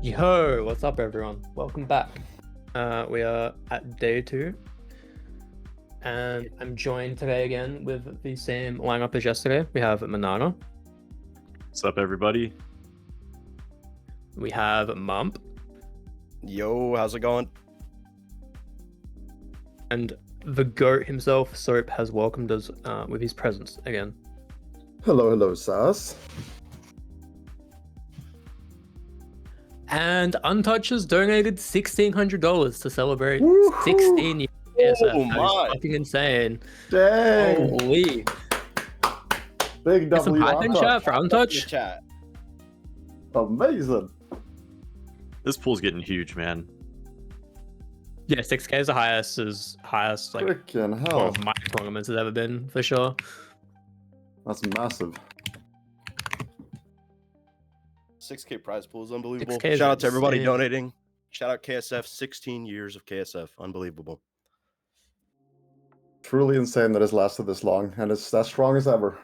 Yo, what's up, everyone? Welcome back. We are at day 2, and I'm joined today again with the same lineup as yesterday. We have Manana, What's up, everybody? we have Mump, Yo, how's it going? and the GOAT himself, Soap, has welcomed us with his presence again. Hello, Sas. And Untouch has donated $1,600 to celebrate Woohoo! 16 years. Oh That is my. fucking insane. Dang! Holy. Big Get some W hype in chat for In the Untouch. chat. Amazing. This pool's getting huge, man. Yeah, 6K is the highest like Freaking one hell. of my tournaments has ever been, for sure. That's massive. 6K prize pool is unbelievable. 6K is Shout out to everybody insane. donating. Shout out KSF, 16 years of KSF. Unbelievable. Truly insane that it's lasted this long, and it's as strong as ever.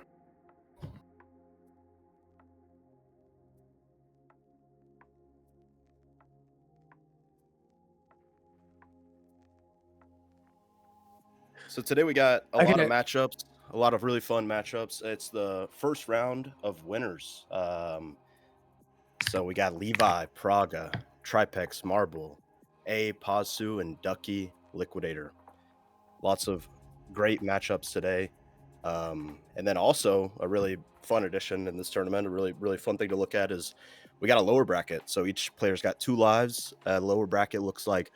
So today we got a lot Okay. of matchups, a lot of really fun matchups. It's the first round of winners. So we got Levi, Praga, Tripex, Marble, A, Pazu, and Ducky, Liquidator. Lots of great matchups today. And then also a really fun addition in this tournament, a really fun thing to look at is we got a lower bracket. So each player's got 2 lives. Lower bracket looks like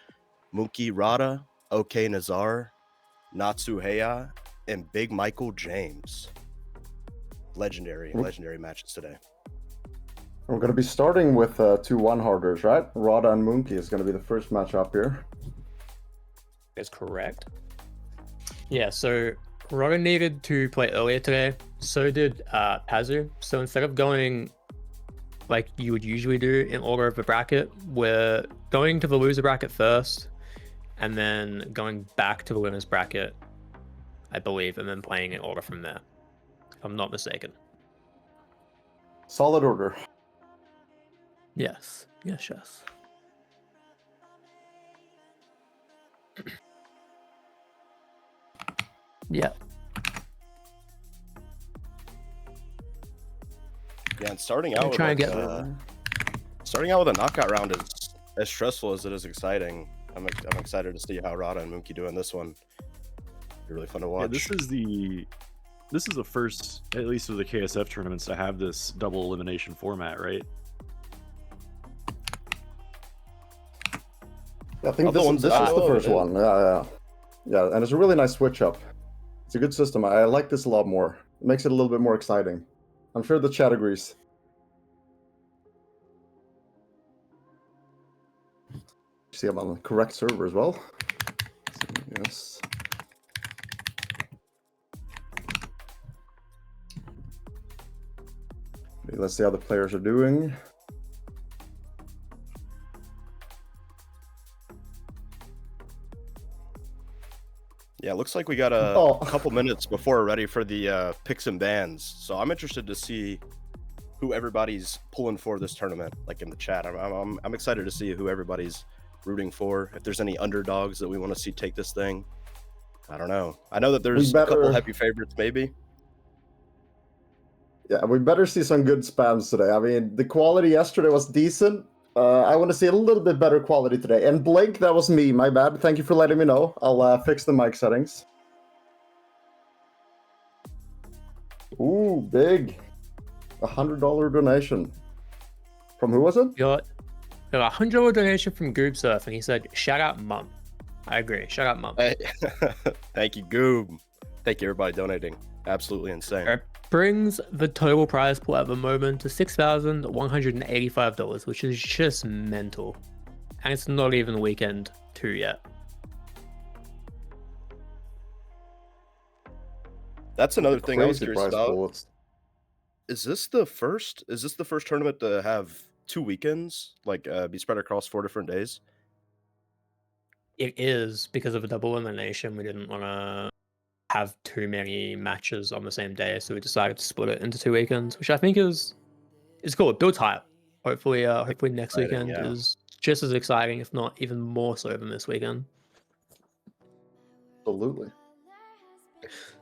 Moonky, Rotta, OK Nazar, Natsuheya, and Big Michael James. Legendary matches today. We're going to be starting with 2 one-harders, right? Rotta and Moonky is going to be the first match up here. Is correct. Yeah, so Rotta needed to play earlier today. So did Pazu. So instead of going like you would usually do in order of the bracket, we're going to the loser bracket first, and then going back to the winner's bracket, I believe, and then playing in order from there, if I'm not mistaken. Solid order. Yes. Yeah. Yeah, and starting out with a knockout round is as stressful as it is exciting. I'm excited to see how Rotta and Moonky do in this one. Be really fun to watch. Yeah, this is the first, at least of the KSF tournaments, to have this double elimination format, right? I think Other this ones is that I the know first of, one. Yeah, and it's a really nice switch up. It's a good system. I like this a lot more. It makes it a little bit more exciting. I'm sure the chat agrees. See, I'm on the correct server as well. Yes. Okay, let's see how the players are doing. Yeah, it looks like we got a couple minutes before we're ready for the picks and bans. So I'm interested to see who everybody's pulling for this tournament, like in the chat. I'm excited to see who everybody's rooting for. If there's any underdogs that we want to see take this thing, I don't know. I know that there's a couple heavy favorites, maybe. Yeah, we better see some good spams today. I mean, the quality yesterday was decent. I want to see a little bit better quality today. And Blake, that was me. My bad. Thank you for letting me know. I'll fix the mic settings. Ooh, big. $100 donation. From who was it? Got a $100 donation from Goob Surf, and he said, "Shout out Mump." I agree. Shout out Mump. Hey, thank you, Goob. Thank you, everybody donating. Absolutely insane. It brings the total prize pool at the moment to $6,185, which is just mental. And it's not even weekend 2 yet. That's another thing I was Crazy curious prize about. pool. Is this the first tournament to have 2 weekends, like be spread across 4 different days? It is because of a double elimination. We didn't want to have too many matches on the same day, so we decided to split it into 2 weekends, which I think is cool. It builds hype. Hopefully next Exciting, weekend yeah. is just as exciting, if not even more so than this weekend. Absolutely.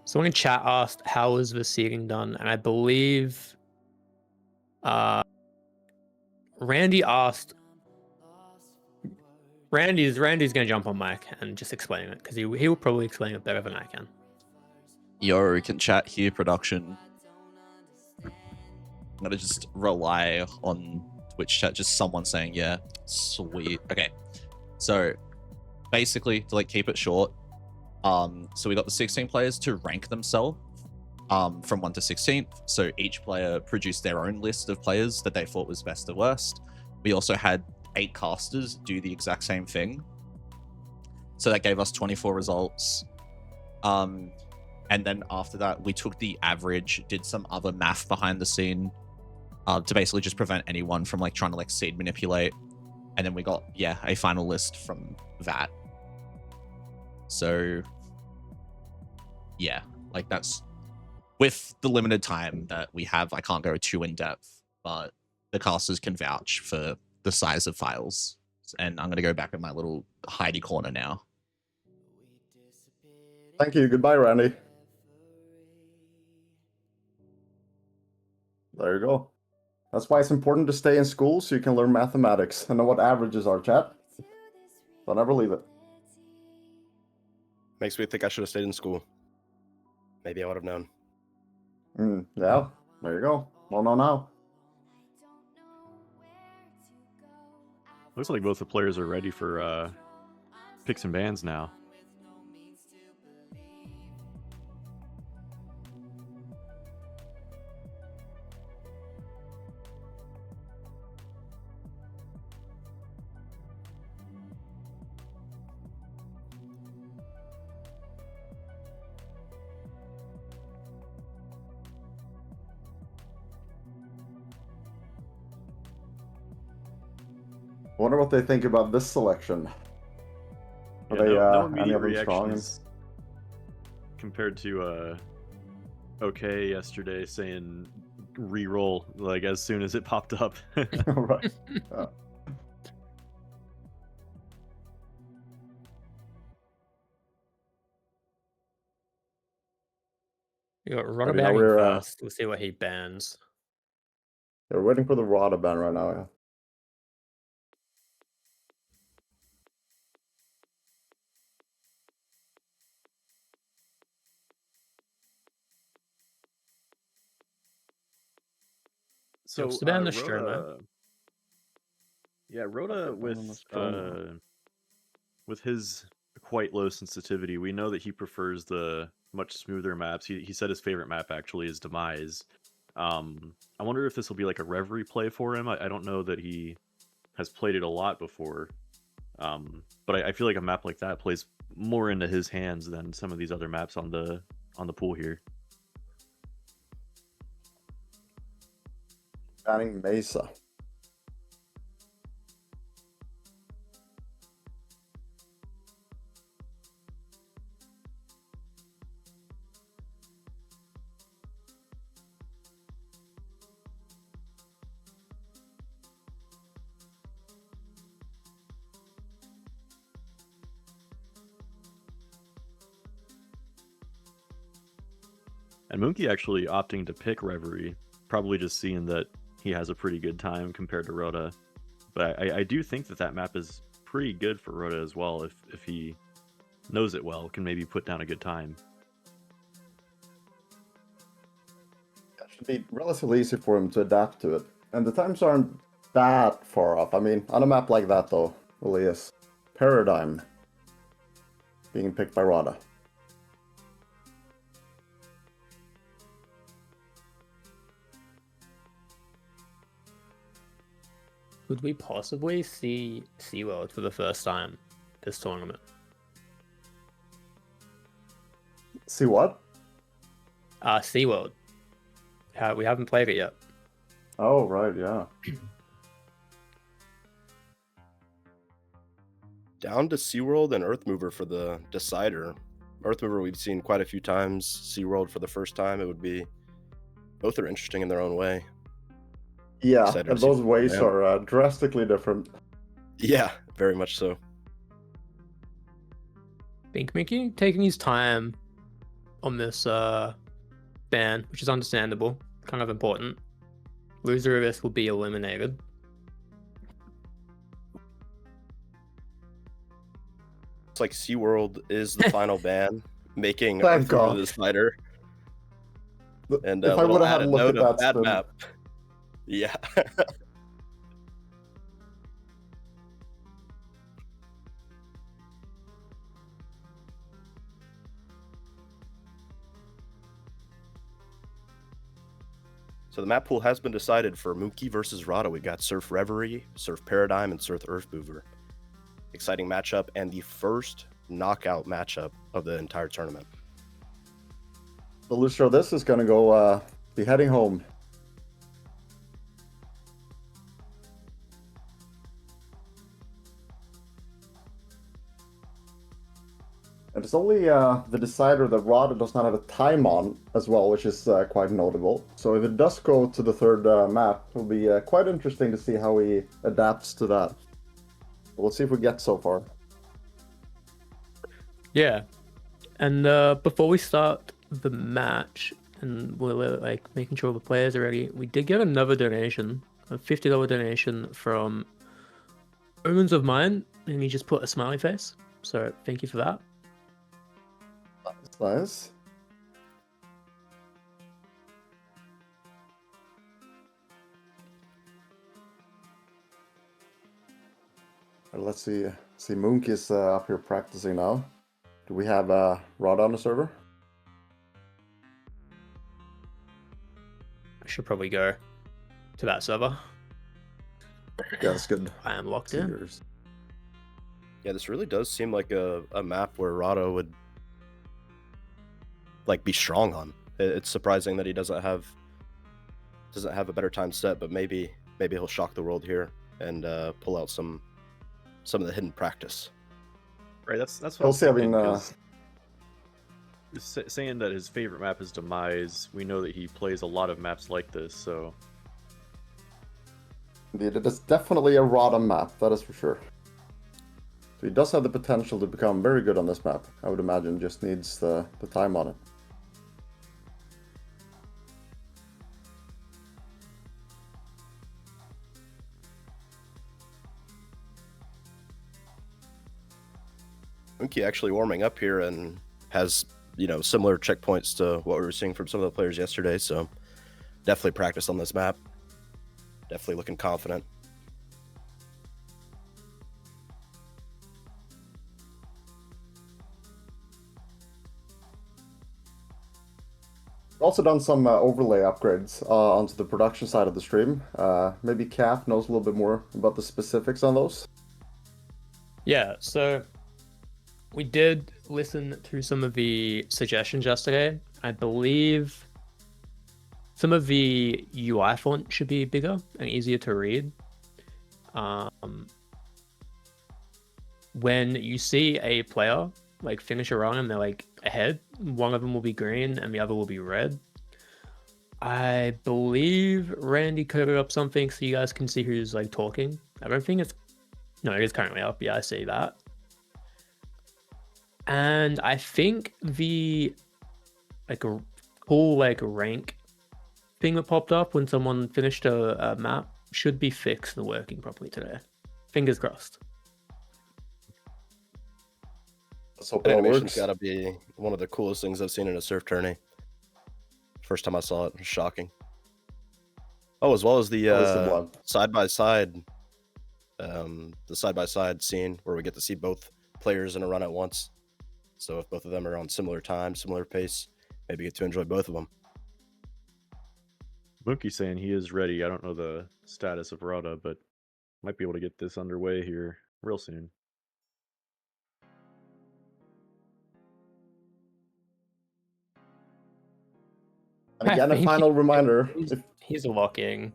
Someone in chat asked how was the seeding done, and I believe Randy asked. Randy's gonna jump on mic and just explain it because he will probably explain it better than I can. Yo, can chat here, production. I'm gonna just rely on Twitch chat, just someone saying, yeah, sweet. Okay, so basically, to like keep it short, so we got the 16 players to rank themselves from 1 to 16. So each player produced their own list of players that they thought was best or worst. We also had 8 casters do the exact same thing. So that gave us 24 results. And then after that, we took the average, did some other math behind the scene to basically just prevent anyone from like trying to like seed manipulate. And then we got, yeah, a final list from that. So yeah, like that's with the limited time that we have. I can't go too in depth, but the casters can vouch for the size of files. And I'm going to go back in my little hidey corner now. Thank you. Goodbye, Randy. There you go. That's why it's important to stay in school so you can learn mathematics and know what averages are, chat. Don't ever leave it. Makes me think I should have stayed in school. Maybe I would have known. Yeah, there you go. Well, no, now. Looks like both the players are ready for picks and bans now. Wonder what they think about this selection. Are Yeah, they no any immediate of them strong? reactions compared to okay yesterday saying re-roll like as soon as it popped up. Right. You got Rotta Okay, now banning we're, first. We'll see what he bans. We're waiting for the Rotta ban right now. Yeah. So Still ban the Stromo. Rotta, yeah, Rotta with his quite low sensitivity, we know that he prefers the much smoother maps. He said his favorite map actually is Demise. I wonder if this will be like a Reverie play for him. I don't know that he has played it a lot before, but I feel like a map like that plays more into his hands than some of these other maps on the pool here. Banning Mesa. And Moonky actually opting to pick Reverie, probably just seeing that he has a pretty good time compared to Rotta. But I do think that map is pretty good for Rotta as well, if he knows it well, can maybe put down a good time. It should be relatively easy for him to adapt to it. And the times aren't that far off. I mean, on a map like that, though, really is. Paradigm being picked by Rotta. Could we possibly see SeaWorld for the first time this tournament? See what? SeaWorld. We haven't played it yet. Oh, right, yeah. Down to SeaWorld and Earthmover for the decider. Earthmover we've seen quite a few times. SeaWorld for the first time. It would be... Both are interesting in their own way. Yeah, Excited and to see those the ways man. are drastically different. Yeah, very much so. Think Mickey taking his time on this ban, which is understandable, kind of important. Loser of this will be eliminated. It's like SeaWorld is the final ban, making Thank Arthur God. the decider. And If a I little would have had added looked note at of that bad spin, map. Yeah. So the map pool has been decided for Moonky versus Rotta. We've got Surf Reverie, Surf Paradigm, and Surf Earth Mover. Exciting matchup and the first knockout matchup of the entire tournament. the loser of this is going to go be heading home. And it's only the decider that Rotta does not have a time on as well, which is quite notable. So if it does go to the third map, it'll be quite interesting to see how he adapts to that. We'll see if we get so far. Yeah, and before we start the match, and we're like making sure the players are ready, we did get another donation, a $50 donation from Omens of Mine, and he just put a smiley face. So thank you for that. That's nice. Let's see. Moonky is up here practicing now. Do we have Rotta on the server? I should probably go to that server. Yeah, that's good. I am locked in. Yours. Yeah, this really does seem like a map where Rotta would like be strong on. It's surprising that he doesn't have a better time set, but maybe he'll shock the world here and pull out some of the hidden practice. Right, that's what We'll I'm see. I thinking, mean, 'cause saying that his favorite map is Demise, we know that he plays a lot of maps like this, so indeed, it is definitely a Rotta map, that is for sure. So he does have the potential to become very good on this map. I would imagine just needs the time on it. Moonky actually warming up here and has, similar checkpoints to what we were seeing from some of the players yesterday, so definitely practice on this map. Definitely looking confident. Also done some overlay upgrades onto the production side of the stream. Maybe Caff knows a little bit more about the specifics on those. Yeah, so we did listen to some of the suggestions yesterday. I believe some of the UI font should be bigger and easier to read. When you see a player like finish a run and they're like ahead, one of them will be green and the other will be red. I believe Randy coded up something so you guys can see who's like talking. I don't think it's no, it is currently up. Yeah, I see that. And I think the like a cool like rank thing that popped up when someone finished a map should be fixed and working properly today. Fingers crossed. Let's hope That it all animation's works. got to be one of the coolest things I've seen in a surf tourney. First time I saw it, it was shocking. Oh, as well as At least the the blood. side-by-side scene where we get to see both players in a run at once. So if both of them are on similar time, similar pace, maybe get to enjoy both of them. Moonky's saying he is ready. I don't know the status of Rotta, but might be able to get this underway here real soon. And I again, a think final reminder. He's locking.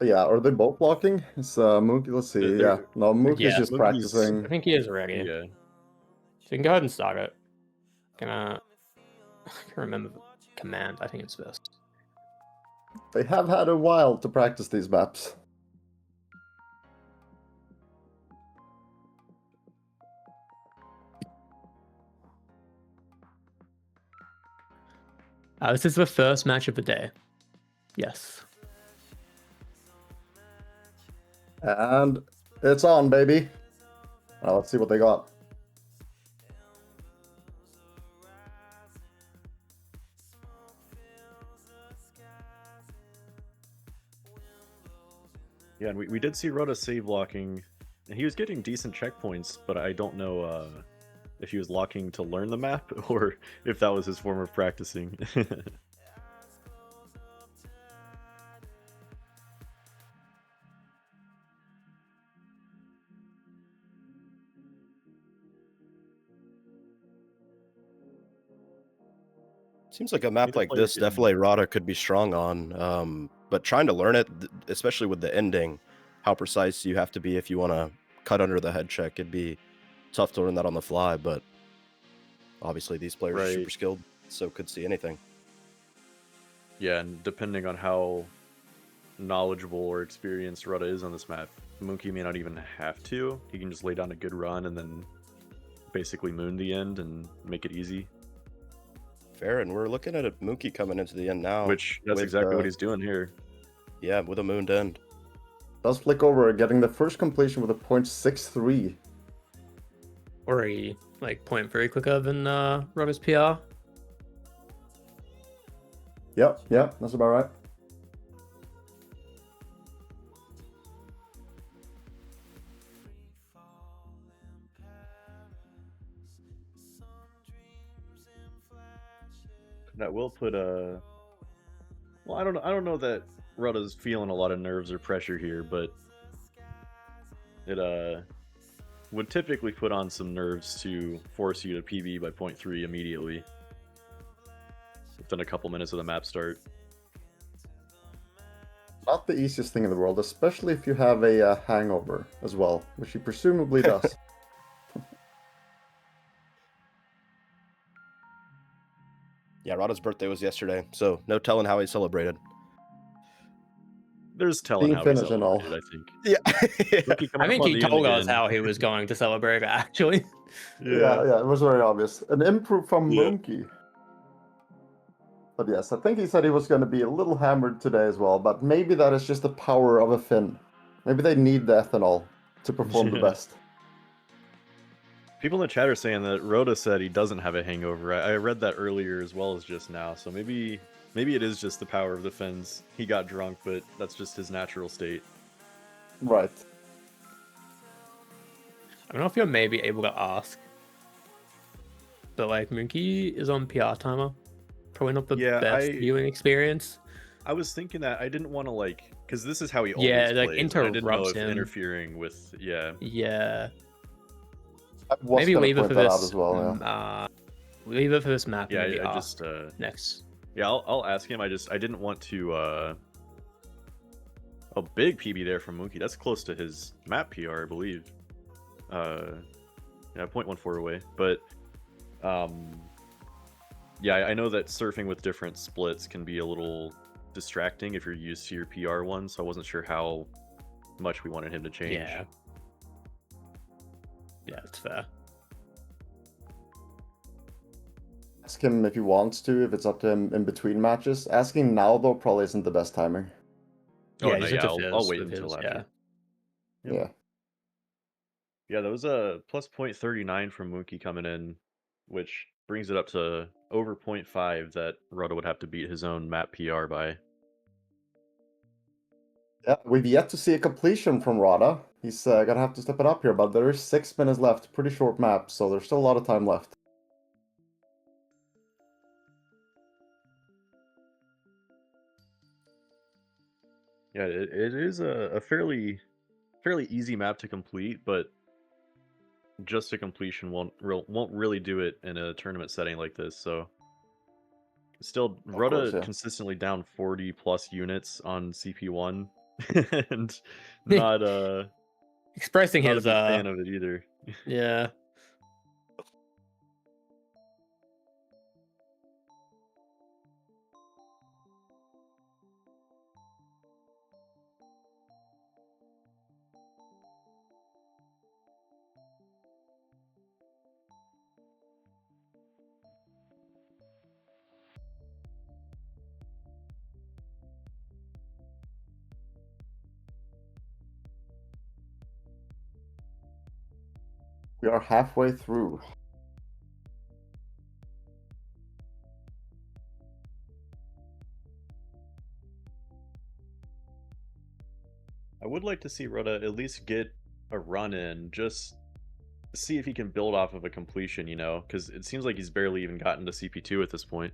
Yeah, are they both blocking? It's Moonky. Let's see. They're- Yeah, no, Moonky's yeah, just Moonky's- practicing. I think he is ready. Yeah. So you can go ahead and start it. I can't remember the command. I think it's this. They have had a while to practice these maps. This is the first match of the day. Yes. And it's on, baby. Now let's see what they got. Yeah, and we did see Rotta save locking, and he was getting decent checkpoints, but I don't know if he was locking to learn the map or if that was his form of practicing. Seems like a map like players this getting- definitely Rotta could be strong on. But trying to learn it, especially with the ending, how precise you have to be if you want to cut under the head check. It'd be tough to learn that on the fly, but obviously these players are super Right. skilled, so could see anything. Yeah, and depending on how knowledgeable or experienced Rotta is on this map, Moonky may not even have to. He can just lay down a good run and then basically moon the end and make it easy. Fair, and we're looking at a Moonky coming into the end now. Which, that's with, exactly what he's doing here. Yeah, with a mooned end. Does flick over, getting the first completion with a 0.63. Or a point very quicker than Rotta's PR. Yep, that's about right. That will put a. Well, I don't know that Rotta's feeling a lot of nerves or pressure here, but it would typically put on some nerves to force you to PB by 0.3 immediately within a couple minutes of the map start. Not the easiest thing in the world, especially if you have a hangover as well, which he presumably does. Yeah, Rotta's birthday was yesterday, so no telling how he celebrated. There's telling Being how he finished and all. celebrated, I think. Yeah. Moonky coming I up think on he the end told us again. how he was going to celebrate, actually. Yeah, it was very obvious. An improve from Yeah. Moonky. But yes, I think he said he was going to be a little hammered today as well, but maybe that is just the power of a Finn. Maybe they need the ethanol to perform the Yeah. best. People in the chat are saying that Rotta said he doesn't have a hangover. I read that earlier as well as just now, so maybe it is just the power of the Fins. He got drunk, but that's just his natural state. Right. I don't know if you're maybe able to ask, but Moonky is on PR timer. Probably not the Yeah, best viewing experience. I was thinking that I didn't want to because this is how he Yeah, always plays. And I didn't know interrupts if him. interfering with Yeah. I was Maybe gonna leave it point for that this. out as well, yeah. Leave it for this map. Yeah, and maybe I ask just next. yeah, I'll ask him. I didn't want to a big PB there from Moonky. That's close to his map PR, I believe. Yeah, 0.14 away. But yeah, I know that surfing with different splits can be a little distracting if you're used to your PR one, so I wasn't sure how much we wanted him to change. Yeah. Yeah, it's fair. Ask him if he wants to, if it's up to him in between matches. Asking now, though, probably isn't the best timing. Oh, Yeah, no, just yeah, interferes I'll wait with until his- after. Yep. Yeah. Yeah, that was a plus 0.39 from Moonky coming in, which brings it up to over 0.5 that Rotta would have to beat his own map PR by. Yeah, we've yet to see a completion from Rotta. He's gonna have to step it up here, but there is 6 minutes left. Pretty short map, so there's still a lot of time left. Yeah, it is a fairly easy map to complete, but just a completion won't really do it in a tournament setting like this. So still, Rotta course, yeah. consistently down 40 plus units on CP1, and not Expressing not a his big fan of it either. yeah. We are halfway through. I would like to see Rotta at least get a run in, just see if he can build off of a completion, you know, because it seems like he's barely even gotten to CP2 at this point.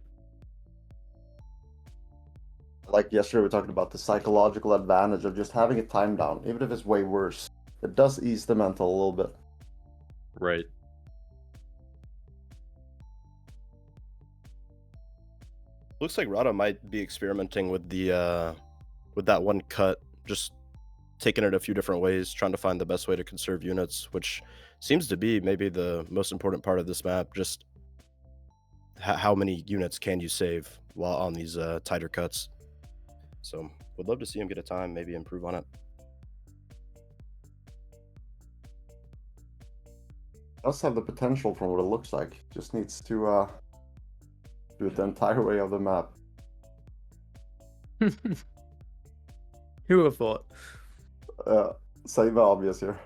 Like yesterday, we talked about the psychological advantage of just having a time down, even if it's way worse. It does ease the mental a little bit. Right. Looks like Rotta might be experimenting with the with that one cut, just taking it a few different ways, trying to find the best way to conserve units, which seems to be maybe the most important part of this map. Just how many units can you save while on these tighter cuts? So would love to see him get a time, maybe improve on it. Does have the potential from what it looks like. Just needs to do it the entire way of the map. Who would have thought? Say the obvious here.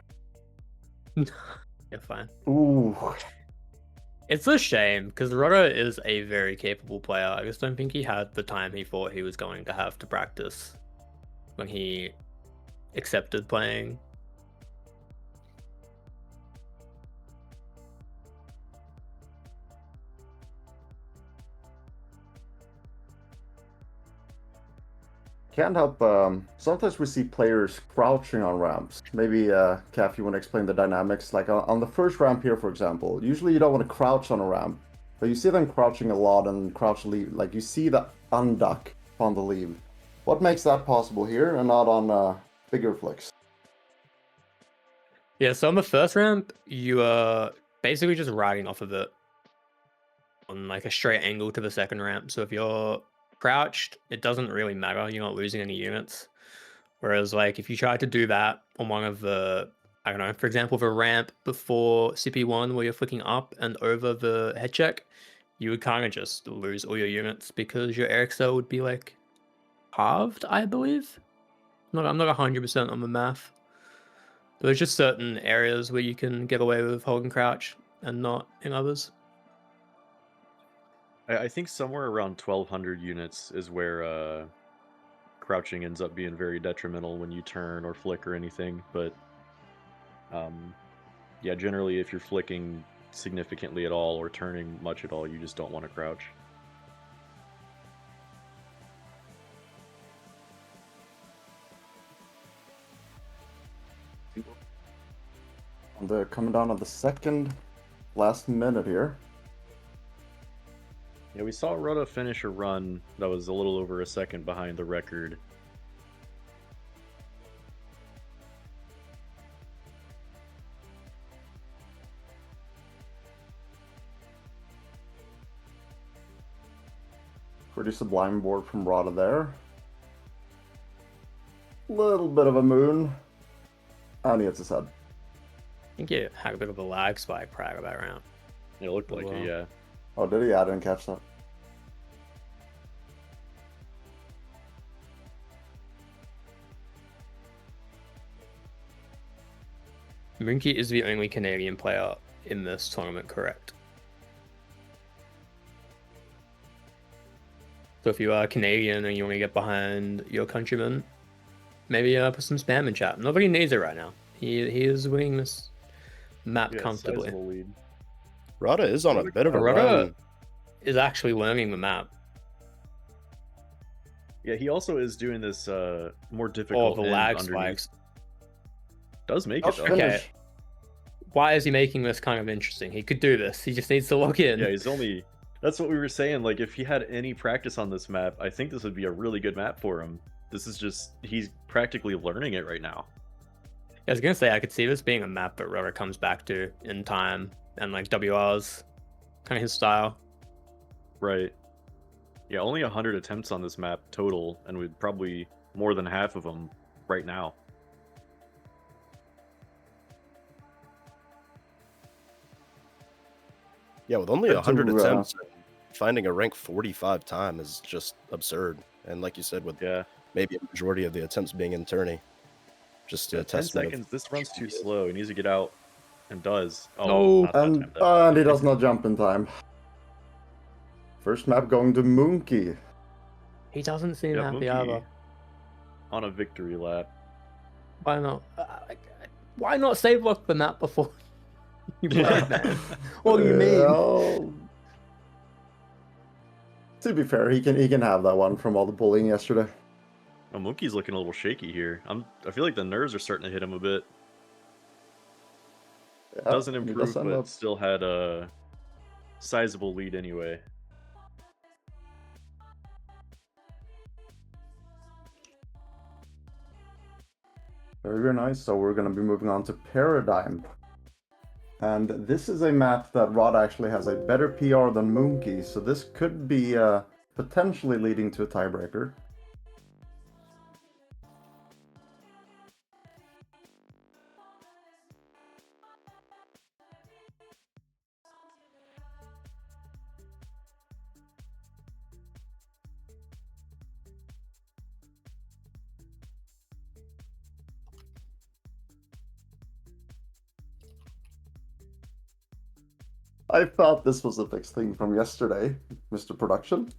Yeah, fine. Ooh. It's a shame because Rotta is a very capable player. I just don't think he had the time he thought he was going to have to practice when he accepted playing. Can't help, sometimes we see players crouching on ramps. Maybe, Caff, you want to explain the dynamics? Like on the first ramp here, for example, usually you don't want to crouch on a ramp, but you see them crouching a lot and crouch leave. Like you see the unduck on the leave. What makes that possible here and not on bigger flicks? Yeah, so on the first ramp, you are basically just riding off of it on like a straight angle to the second ramp. So if you're crouched, it doesn't really matter. You're not losing any units. Whereas like if you try to do that on one of the, I don't know, for example, the ramp before CP1 where you're flicking up and over the head check, you would kind of just lose all your units because your air excel would be like halved, I believe. I'm not 100% on the math. There's just certain areas where you can get away with holding crouch and not in others. I think somewhere around 1,200 units is where crouching ends up being very detrimental when you turn or flick or anything. But yeah, generally if you're flicking significantly at all or turning much at all, you just don't want to crouch. They're coming down on the second last minute here. Yeah, we saw Rotta finish a run that was a little over a second behind the record. Pretty sublime board from Rotta there. Little bit of a moon. And he hits his head. I think you had a bit of a lag spike prior to that round. It looked like Wow. it, yeah. Oh, did he? I didn't catch that. Moonky is the only Canadian player in this tournament, correct? So if you are Canadian and you want to get behind your countrymen, maybe put some spam in chat. Nobody needs it right now. He is winning this map Yeah, comfortably. sizable lead. Rotta is on a bit of a Rotta run. is actually learning the map. Yeah, he also is doing this more All difficult the end lag underneath. spikes. Does make I'll it though. Okay. finish. Why is he making this kind of interesting? He could do this. He just needs to log in. Yeah, he's only. That's what we were saying. Like, if he had any practice on this map, I think this would be a really good map for him. This is just he's practically learning it right now. I was gonna say I could see this being a map that Rotta comes back to in time, and like WR's kind of his style. Right. Yeah, only 100 attempts on this map total, and we'd probably more than half of them right now. Yeah, with only Good 100 to, attempts, finding a rank 45 time is just absurd. And like you said, with Yeah. maybe a majority of the attempts being in tourney, just a 10 testament of seconds. This run's too slow. He needs to get out And does. Oh, No. not that And, time, though. and he does not jump in time. First map going to Moonky. He doesn't seem Yeah, happy Moonky either. on a victory lap. Why not? Why not save luck the map before you play it, man? What do you mean? Well, to be fair, he can have that one from all the bullying yesterday. Oh, Moonky's looking a little shaky here. I feel like the nerves are starting to hit him a bit. Yeah, Doesn't he does improve, end but up- still had a sizable lead anyway. Very, very nice. So we're going to be moving on to Paradigm. And this is a map that Rotta actually has a better PR than Moonky, so this could be potentially leading to a tiebreaker. I thought this was a fixed thing from yesterday, Mr. Production.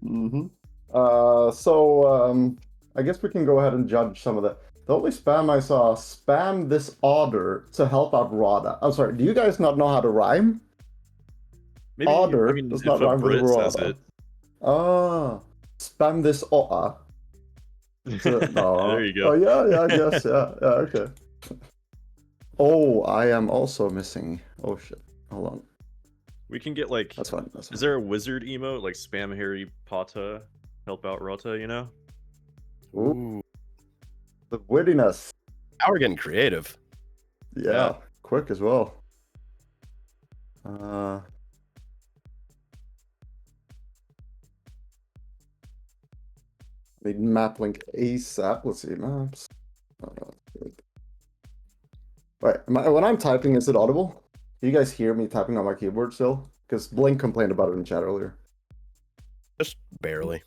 Mm-hmm. I guess we can go ahead and judge some of the only spam I saw, spam this otter to help out Rotta. I'm sorry, do you guys not know how to rhyme? Maybe Otter I mean, does if not a rhyme with Brit says Rotta. it, Ah, spam this otter. No. there you go. Oh yeah, I guess, yeah, okay. Oh, I am also missing. Oh shit, hold on. We can get like. That's fine. That's fine. Is there a wizard emote like spam Harry Potter, help out Rotta? You know. Ooh, the wittiness. Now we're getting creative. Yeah, quick as well. Need map link ASAP. Let's see maps. Wait, when I'm typing, is it audible? Do you guys hear me typing on my keyboard still? Because Blink complained about it in chat earlier. Just barely.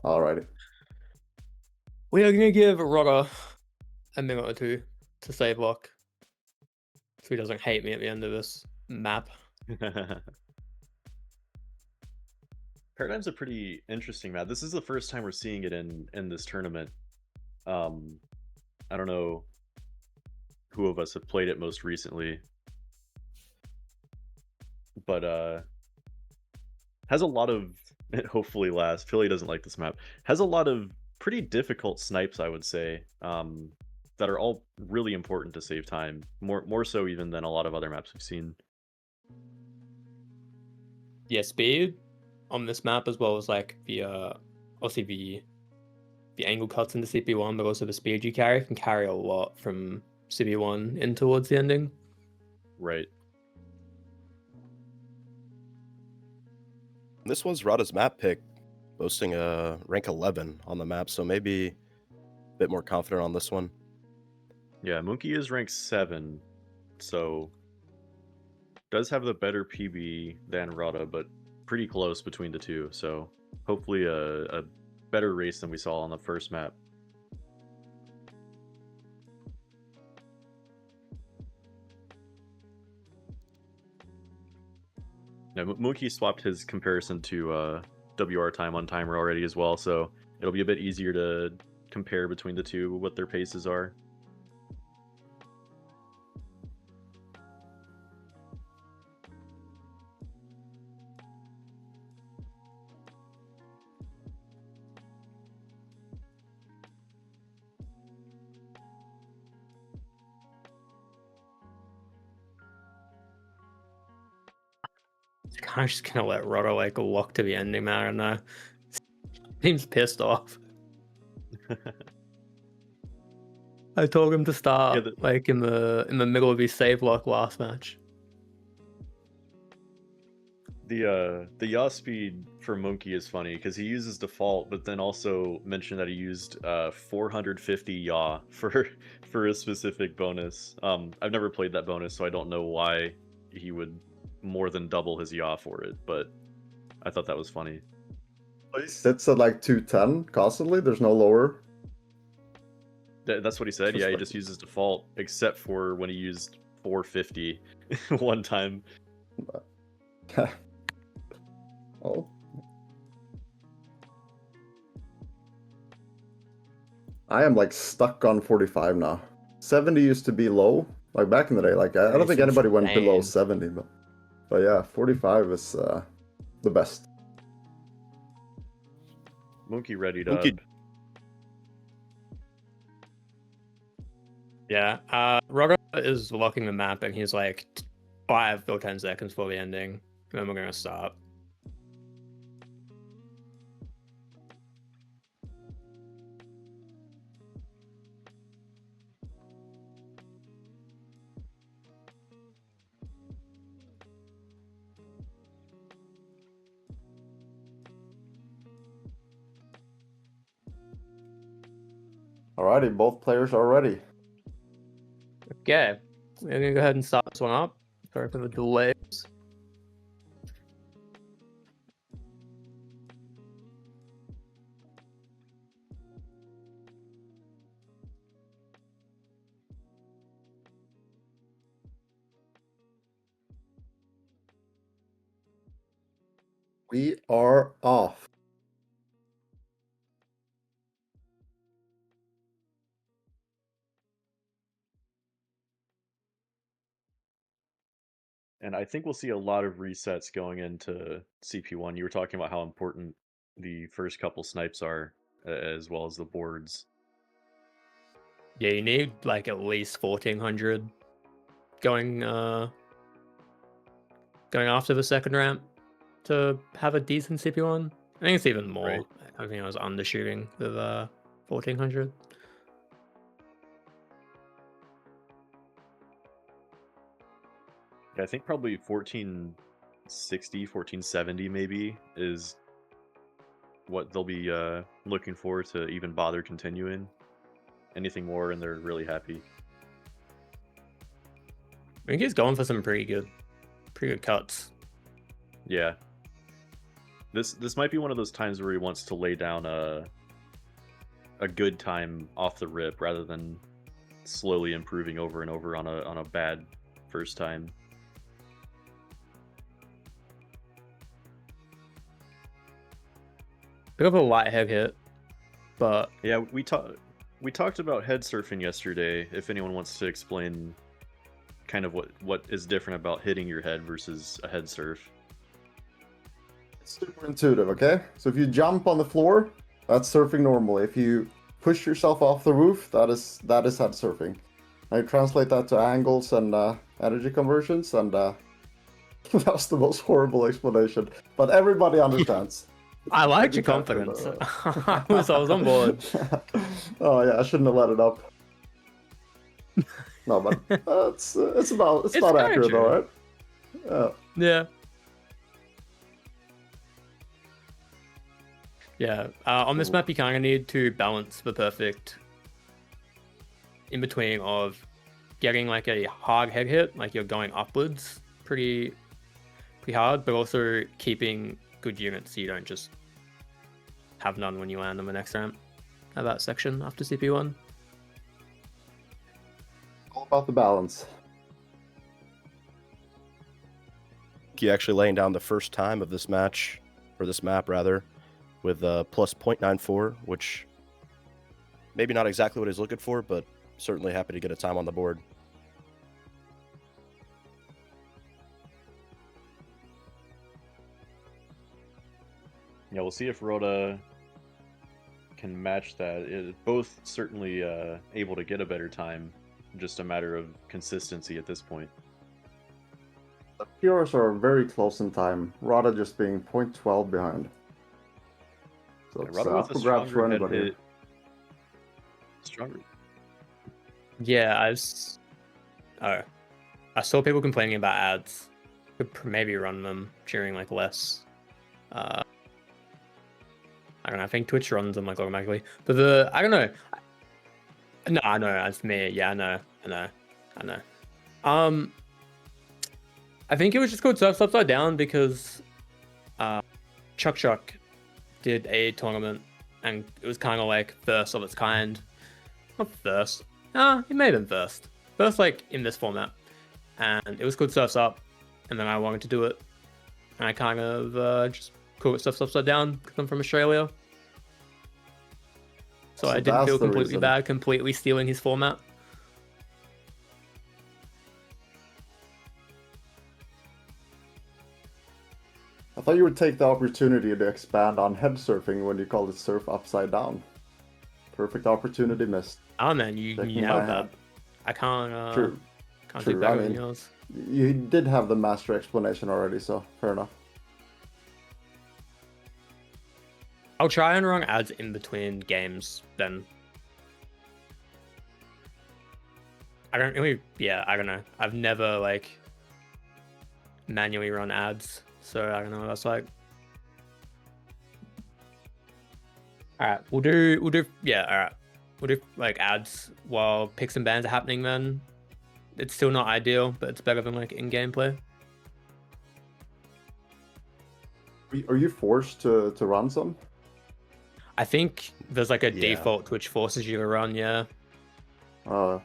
Alrighty. We are gonna give Rotta a minute or two to save luck, so he doesn't hate me at the end of this map. Paradigm's a pretty interesting map. This is the first time we're seeing it in this tournament. I don't know who of us have played it most recently, but has a lot of hopefully last. Philly doesn't like this map. Has a lot of pretty difficult snipes, I would say, that are all really important to save time. More so even than a lot of other maps we've seen. Yeah, speed on this map as well as like the obviously the angle cuts into CP1, but also the speed you carry can carry a lot from CP1 in towards the ending. Right. This was Rotta's map pick, boasting a rank 11 on the map, so maybe a bit more confident on this one. Yeah, Moonky is ranked 7, so does have the better PB than Rotta, but pretty close between the two. So hopefully a better race than we saw on the first map. Now, Moonky swapped his comparison to WR time on timer already as well, so it'll be a bit easier to compare between the two what their paces are. I'm just gonna let Rotta like walk to the ending, man. I don't know. Seems pissed off. I told him to start like in the middle of his save luck last match. The yaw speed for Moonky is funny because he uses default, but then also mentioned that he used 450 yaw for a specific bonus. I've never played that bonus, so I don't know why he would more than double his yaw for it, but I thought that was funny. He sits at like 210 constantly. There's no lower. That's what he said. Just Yeah, he like- just uses default, except for when he used 450 one time. Oh. I am like stuck on 45 now. 70 used to be low, like back in the day. Like I don't think It's anybody went below insane. 70, but yeah, 45 is the best. Moonky ready to. Moonky- Yeah, Rotta is locking the map, and he's like 5 or 10 seconds before the ending, and then we're gonna start. Alrighty, both players are ready. Okay, we're gonna go ahead and start this one up. Sorry for the delays. We are off. And I think we'll see a lot of resets going into CP1. You were talking about how important the first couple snipes are, as well as the boards. Yeah, you need like at least 1400 going going after the second ramp to have a decent CP1. I think it's even more. Right. I think I was undershooting with 1400. Yeah, I think probably 1460, 1470 maybe is what they'll be looking for to even bother continuing. Anything more, and they're really happy. I think he's going for some pretty good cuts. Yeah. This might be one of those times where he wants to lay down a good time off the rip rather than slowly improving over and over on a bad first time. Bit of a light head hit, but Yeah, we talked about head surfing yesterday. If anyone wants to explain kind of what is different about hitting your head versus a head surf. It's super intuitive, okay? So if you jump on the floor, that's surfing normally. If you push yourself off the roof, that is head surfing. Now you translate that to angles and energy conversions, and that's the most horrible explanation. But everybody understands. I liked your You can't do confidence. that. I was on board. Oh yeah, I shouldn't have let it up. No, but it's about It's not kinda accurate true. though, right? Yeah. Yeah. On this map, you kind of need to balance the perfect in between of getting like a hard head hit, like you're going upwards pretty hard, but also keeping good units so you don't just have none when you land on the next ramp at that section after CP1. All about the balance. He actually laying down the first time of this match, or this map rather, with plus 0.94, which maybe not exactly what he's looking for, but certainly happy to get a time on the board. Yeah, we'll see if Rotta can match that. Both certainly able to get a better time, just a matter of consistency at this point. The Puros are very close in time. Rotta just being 0.12 behind. So it's Rotta with a up for grabs for stronger head anybody. hit. Stronger. Yeah, I saw people complaining about ads. Could maybe run them during like less. I don't know. I think Twitch runs them like automatically, but I don't know. No, I know that's me. Yeah, I know. I think it was just called Surfs Upside Down because Chuck did a tournament and it was kind of like first of its kind. Not first. He may have been first. First, like, in this format. And it was called Surf's Up. And then I wanted to do it. And I kind of just call it Surf's Upside Down because I'm from Australia. So I didn't that's feel the completely reason. bad completely stealing his format. I thought you would take the opportunity to expand on head surfing when you called it surf upside down. Perfect opportunity missed. Oh man, you Shaking nailed my that. head. I can't True. can't True, do better I than mean- yours. You did have the master explanation already, so fair enough. I'll try and run ads in between games then. I don't know. I've never like manually run ads, so I don't know what that's like. Alright, we'll do alright. We'll do like ads while picks and bans are happening then. It's still not ideal, but it's better than like in gameplay. Are you forced to run some? I think there's like a Yeah. default which forces you to run, yeah. We're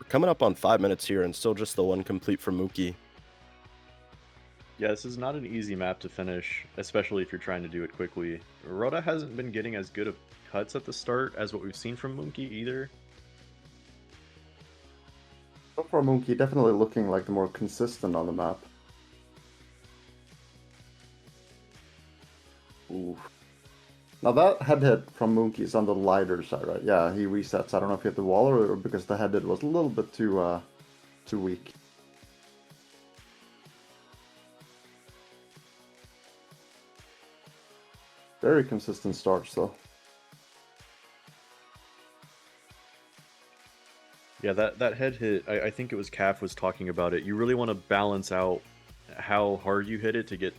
coming up on 5 minutes here, and still just the one complete for Moonky. Yeah, this is not an easy map to finish, especially if you're trying to do it quickly. Rotta hasn't been getting as good of cuts at the start as what we've seen from Moonky either. So far, Moonky definitely looking like the more consistent on the map. Ooh. Now that head hit from Moonky is on the lighter side, right? Yeah, he resets. I don't know if he hit the wall or because the head hit was a little bit too weak. Very consistent starts though. Yeah, that head hit, I think it was Caff was talking about it. You really want to balance out how hard you hit it to get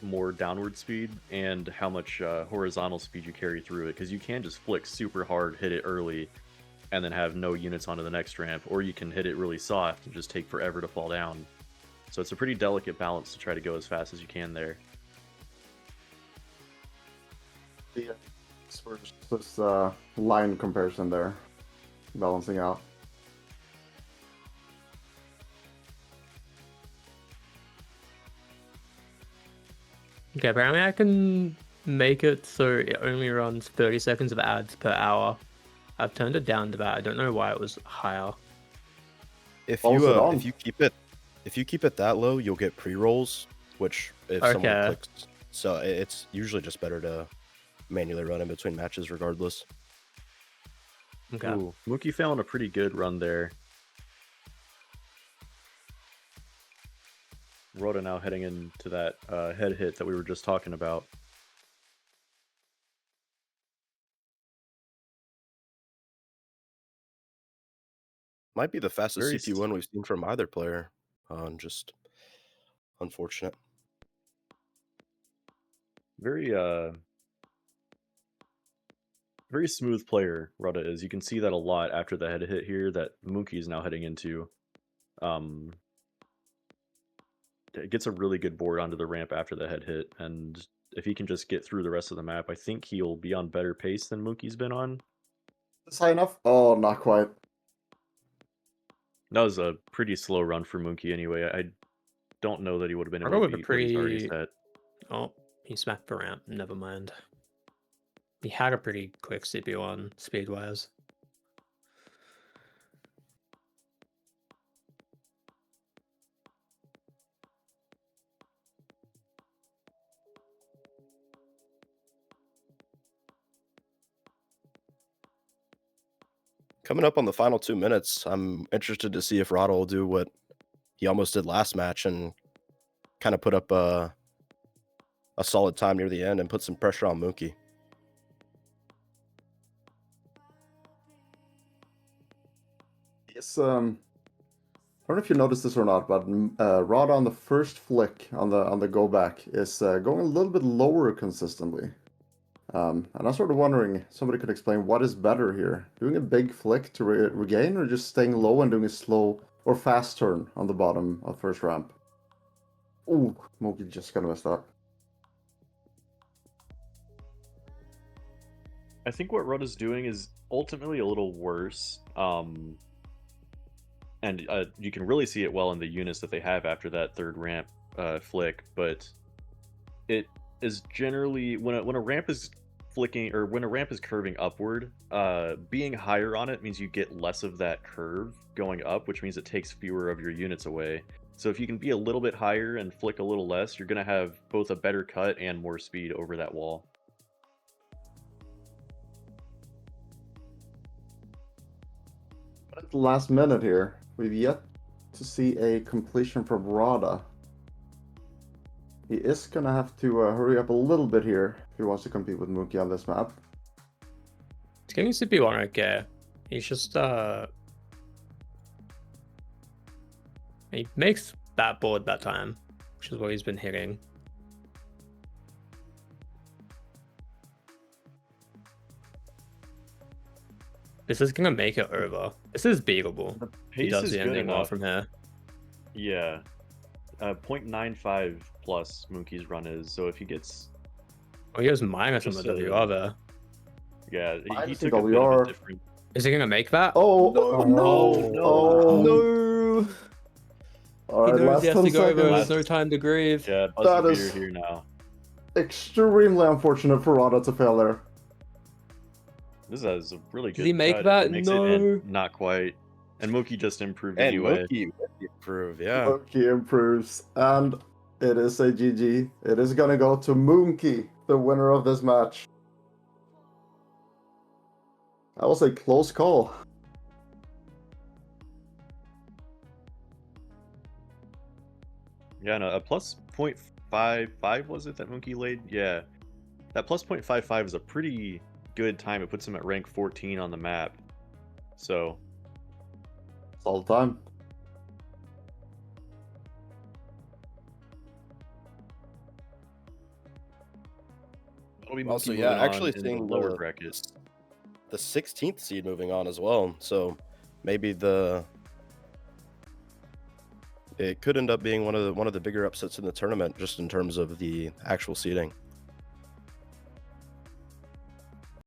more downward speed and how much horizontal speed you carry through it, because you can just flick super hard, hit it early, and then have no units onto the next ramp, or you can hit it really soft and just take forever to fall down. So it's a pretty delicate balance to try to go as fast as you can there. Yeah, this line comparison there, balancing out. Okay, apparently I can make it so it only runs 30 seconds of ads per hour. I've turned it down to that. I don't know why it was higher. If Pulse you it on. if you keep it that low, you'll get pre-rolls, which if someone Okay. clicks, so it's usually just better to manually run in between matches regardless. Okay. Ooh, Moonky found a pretty good run there. Rotta now heading into that head hit that we were just talking about. Might be the fastest Very CPU win we've seen from either player. Just unfortunate. Very very smooth player Rotta is. You can see that a lot after the head hit here that Moonky is now heading into. It gets a really good board onto the ramp after the head hit, and if he can just get through the rest of the map, I think he'll be on better pace than Moonky's been on. Is high enough? Oh, not quite. That was a pretty slow run for Moonky anyway. I don't know that he would have been I'll able go to with a beat what he's already pretty- set. Oh, he smacked the ramp. Never mind. He had a pretty quick CPU on speed-wise. Coming up on the final 2 minutes, I'm interested to see if Rotta will do what he almost did last match and kind of put up a solid time near the end and put some pressure on Moonky. Yes, I don't know if you noticed this or not, but Rotta on the first flick on the go back is going a little bit lower consistently. And I'm sort of wondering, somebody could explain what is better here, doing a big flick to regain, or just staying low and doing a slow or fast turn on the bottom of first ramp. Ooh, Moonky just gonna mess that up. I think what Rotta's doing is ultimately a little worse. And you can really see it well in the units that they have after that third ramp flick. But it is generally when a ramp is flicking, or when a ramp is curving upward, being higher on it means you get less of that curve going up, which means it takes fewer of your units away. So if you can be a little bit higher and flick a little less, you're going to have both a better cut and more speed over that wall. But at the last minute here, we've yet to see a completion from Rotta. He is gonna have to hurry up a little bit here if he wants to compete with Moonky on this map. He's getting CP1 okay. He's just he makes that board that time, which is what he's been hitting. This is gonna make it over. This is beatable. The He pace does is the good ending well enough. from here. Yeah. 0.95 plus Moonky's run is, so if he gets... Oh, he has minus on the Just, WR there. Yeah, he Minus took the a bit of WR. a different... Is he gonna make that? Oh, No. no! No. Oh, No! All He right, knows last he has 10 to go over. seconds. There's no time to grieve. Yeah, That buzzer is- beater here now. Extremely unfortunate for Rotta to fail there. This is a really good Did he make cut. that? He makes it, No. and not quite. And Moonky just improved And anyway. Moonky improve, yeah. Moonky improves, and it is a GG. It is gonna go to Moonky, the winner of this match. That was a close call. Yeah, no, a plus 0.55 was it that Moonky laid? Yeah. That plus 0.55 is a pretty good time. It puts him at rank 14 on the map. So, It's all the time. that'll be Also, Moonky yeah, moving actually on in seeing the lower bracket. the 16th seed moving on as well. So maybe it could end up being one of the bigger upsets in the tournament, just in terms of the actual seeding.